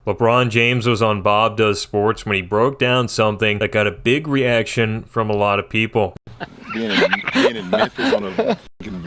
LeBron James was on Bob Does Sports when he broke down something that got a big reaction from a lot of people. Being in Memphis on a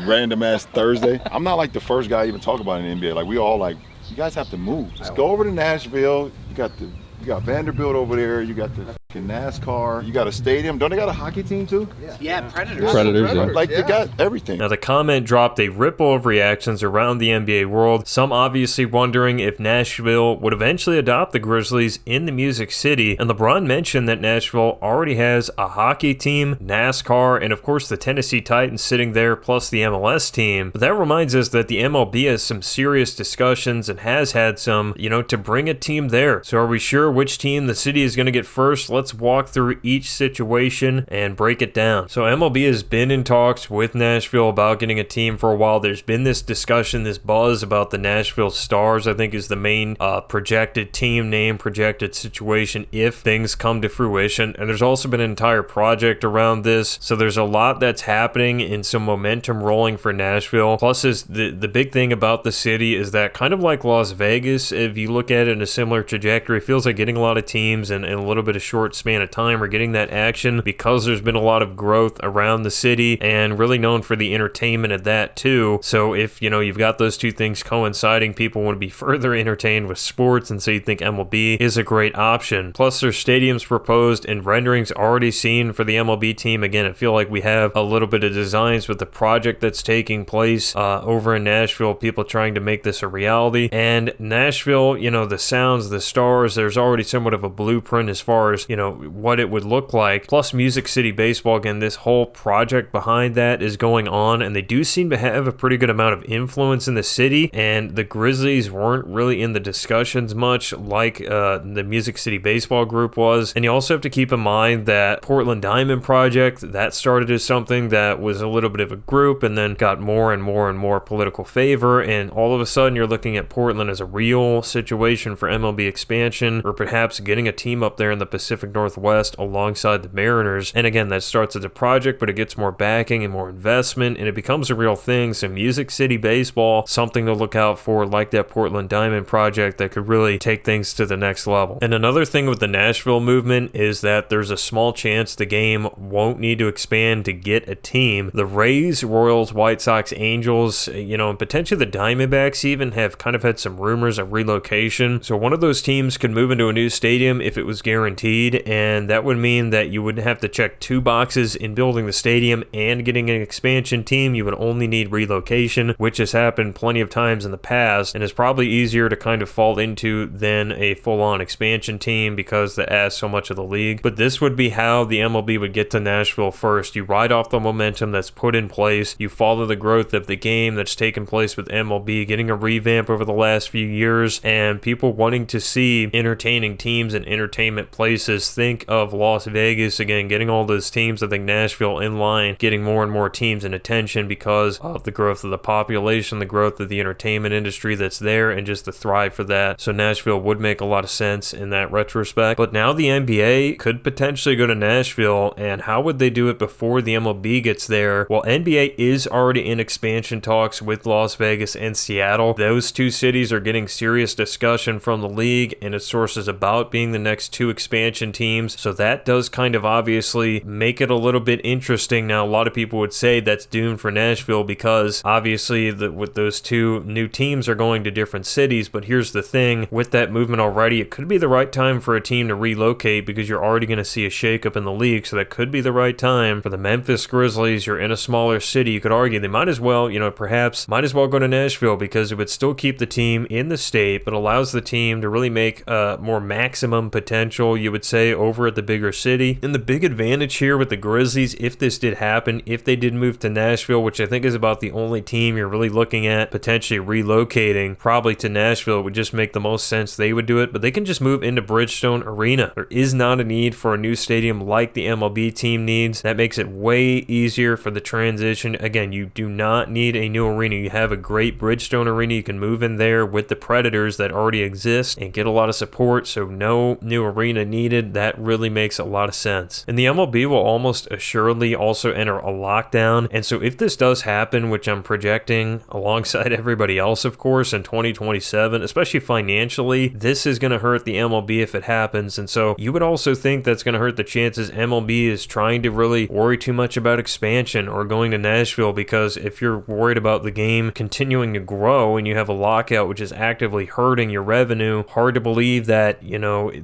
random ass Thursday. I'm not like the first guy to even talk about it in the NBA. Like, we all like, you guys have to move. Just go over to Nashville. You got Vanderbilt over there. You got the NASCAR. You got a stadium. Don't they got a hockey team too? Yeah, Predators. Predators, yeah. Like, they got everything. Now, the comment dropped a ripple of reactions around the NBA world, some obviously wondering if Nashville would eventually adopt the Grizzlies in the Music City, and LeBron mentioned that Nashville already has a hockey team, NASCAR, and of course the Tennessee Titans sitting there, plus the MLS team. But that reminds us that the MLB has some serious discussions and has had some, to bring a team there. So are we sure which team the city is going to get first? Let's walk through each situation and break it down. So MLB has been in talks with Nashville about getting a team for a while. There's been this discussion, this buzz about the Nashville Stars, I think is the main projected team name, projected situation if things come to fruition. And there's also been an entire project around this. So there's a lot that's happening and some momentum rolling for Nashville. Plus, is the big thing about the city is that kind of like Las Vegas, if you look at it in a similar trajectory, it feels like getting a lot of teams in a little bit of short span of time or getting that action because there's been a lot of growth around the city and really known for the entertainment of that too. So if you've got those two things coinciding, people want to be further entertained with sports, and so you think MLB is a great option. Plus there's stadiums proposed and renderings already seen for the MLB team. Again, I feel like we have a little bit of designs with the project that's taking place over in Nashville, people trying to make this a reality. And Nashville, the sounds, the stars, there's already somewhat of a blueprint as far as what it would look like. Plus Music City Baseball, again, this whole project behind that is going on, and they do seem to have a pretty good amount of influence in the city, and the Grizzlies weren't really in the discussions much like the Music City Baseball group was. And you also have to keep in mind that Portland Diamond Project, that started as something that was a little bit of a group and then got more and more and more political favor, and all of a sudden you're looking at Portland as a real situation for MLB expansion, or perhaps getting a team up there in the Pacific Northwest alongside the Mariners. And again, that starts as a project, but it gets more backing and more investment, and it becomes a real thing. So Music City Baseball, something to look out for, like that Portland Diamond Project, that could really take things to the next level. And another thing with the Nashville movement is that there's a small chance the game won't need to expand to get a team. The Rays, Royals, White Sox, Angels, and potentially the Diamondbacks even have kind of had some rumors of relocation. So one of those teams could move into a new stadium if it was guaranteed, and that would mean that you wouldn't have to check two boxes in building the stadium and getting an expansion team. You would only need relocation, which has happened plenty of times in the past and is probably easier to kind of fall into than a full-on expansion team because that adds so much of the league. But this would be how the MLB would get to Nashville first. You ride off the momentum that's put in place, you follow the growth of the game that's taken place with MLB getting a revamp over the last few years, and people wanting to see entertaining teams and entertainment places. Think of Las Vegas, again, getting all those teams. I think Nashville in line, getting more and more teams and attention because of the growth of the population, the growth of the entertainment industry that's there, and just the thrive for that. So Nashville would make a lot of sense in that retrospect. But now the NBA could potentially go to Nashville, and how would they do it before the MLB gets there? Well, NBA is already in expansion talks with Las Vegas and Seattle. Those two cities are getting serious discussion from the league and its sources about being the next two expansion teams. So that does kind of obviously make it a little bit interesting. Now, a lot of people would say that's doomed for Nashville because obviously with those two new teams are going to different cities. But here's the thing, with that movement already, it could be the right time for a team to relocate because you're already going to see a shakeup in the league. So that could be the right time for the Memphis Grizzlies. You're in a smaller city. You could argue they might as well, perhaps might as well go to Nashville because it would still keep the team in the state, but allows the team to really make more maximum potential, you would say, over at the bigger city. And the big advantage here with the Grizzlies, if this did happen, if they did move to Nashville, which I think is about the only team you're really looking at potentially relocating, probably to Nashville, it would just make the most sense they would do it, but they can just move into Bridgestone Arena. There is not a need for a new stadium like the MLB team needs. That makes it way easier for the transition. Again, you do not need a new arena. You have a great Bridgestone Arena. You can move in there with the Predators that already exist and get a lot of support, so no new arena needed. and that really makes a lot of sense. And the MLB will almost assuredly also enter a lockdown, and so if this does happen, which I'm projecting alongside everybody else, of course, in 2027, especially financially, this is going to hurt the MLB if it happens. And so you would also think that's going to hurt the chances MLB is trying to really worry too much about expansion or going to Nashville, because if you're worried about the game continuing to grow and you have a lockout which is actively hurting your revenue, hard to believe that, in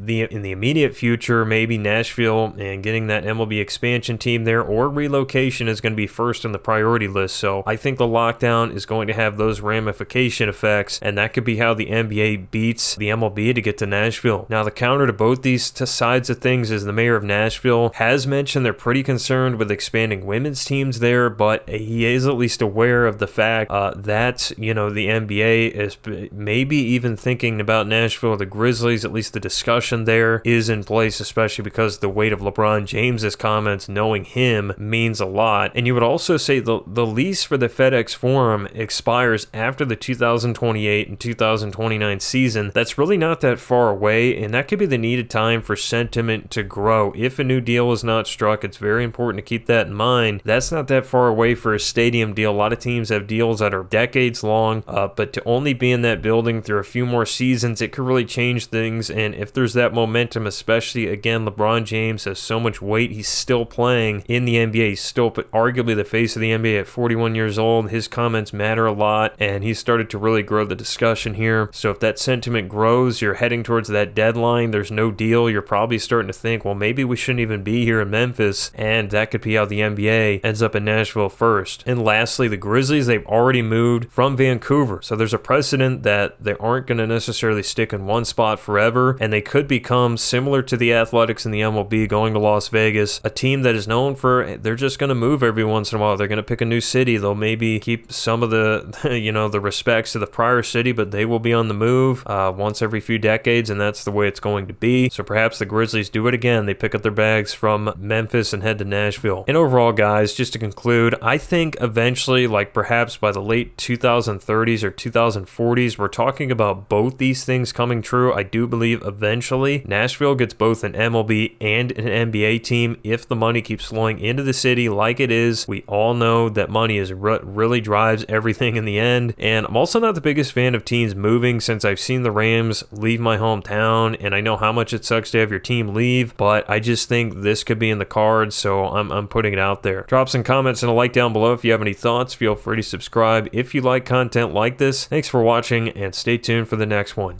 the immediate future, maybe Nashville and getting that MLB expansion team there or relocation is going to be first on the priority list. So I think the lockdown is going to have those ramification effects, and that could be how the NBA beats the MLB to get to Nashville. Now, the counter to both these sides of things is the mayor of Nashville has mentioned they're pretty concerned with expanding women's teams there, but he is at least aware of the fact that, the NBA is maybe even thinking about Nashville or the Grizzlies. At least the discussion there is in place, especially because the weight of LeBron James's comments, knowing him, means a lot. And you would also say the lease for the FedEx Forum expires after the 2028 and 2029 season. That's really not that far away, and that could be the needed time for sentiment to grow. If a new deal is not struck, it's very important to keep that in mind. That's not that far away for a stadium deal. A lot of teams have deals that are decades long, but to only be in that building through a few more seasons, it could really change things. And if there's that momentum, especially, again, LeBron James has so much weight. He's still playing in the NBA. He's still arguably the face of the NBA at 41 years old. His comments matter a lot, and he's started to really grow the discussion here. So if that sentiment grows, you're heading towards that deadline, there's no deal, you're probably starting to think, well, maybe we shouldn't even be here in Memphis, and that could be how the NBA ends up in Nashville first. And lastly, the Grizzlies, they've already moved from Vancouver. So there's a precedent that they aren't going to necessarily stick in one spot forever, and they could become similar to the Athletics in the MLB going to Las Vegas, a team that is known for, they're just going to move every once in a while. They're going to pick a new city. They'll maybe keep some of the, the respects to the prior city, but they will be on the move once every few decades, and that's the way it's going to be. So perhaps the Grizzlies do it again. They pick up their bags from Memphis and head to Nashville. And overall, guys, just to conclude, I think eventually, like perhaps by the late 2030s or 2040s, we're talking about both these things coming true. I do believe eventually Nashville gets both an MLB and an NBA team if the money keeps flowing into the city like it is. We all know that money is what really drives everything in the end. And I'm also not the biggest fan of teams moving, since I've seen the Rams leave my hometown, and I know how much it sucks to have your team leave, but I just think this could be in the cards, so I'm putting it out there. Drop some comments and a like down below if you have any thoughts. Feel free to subscribe if you like content like this. Thanks for watching, and stay tuned for the next one.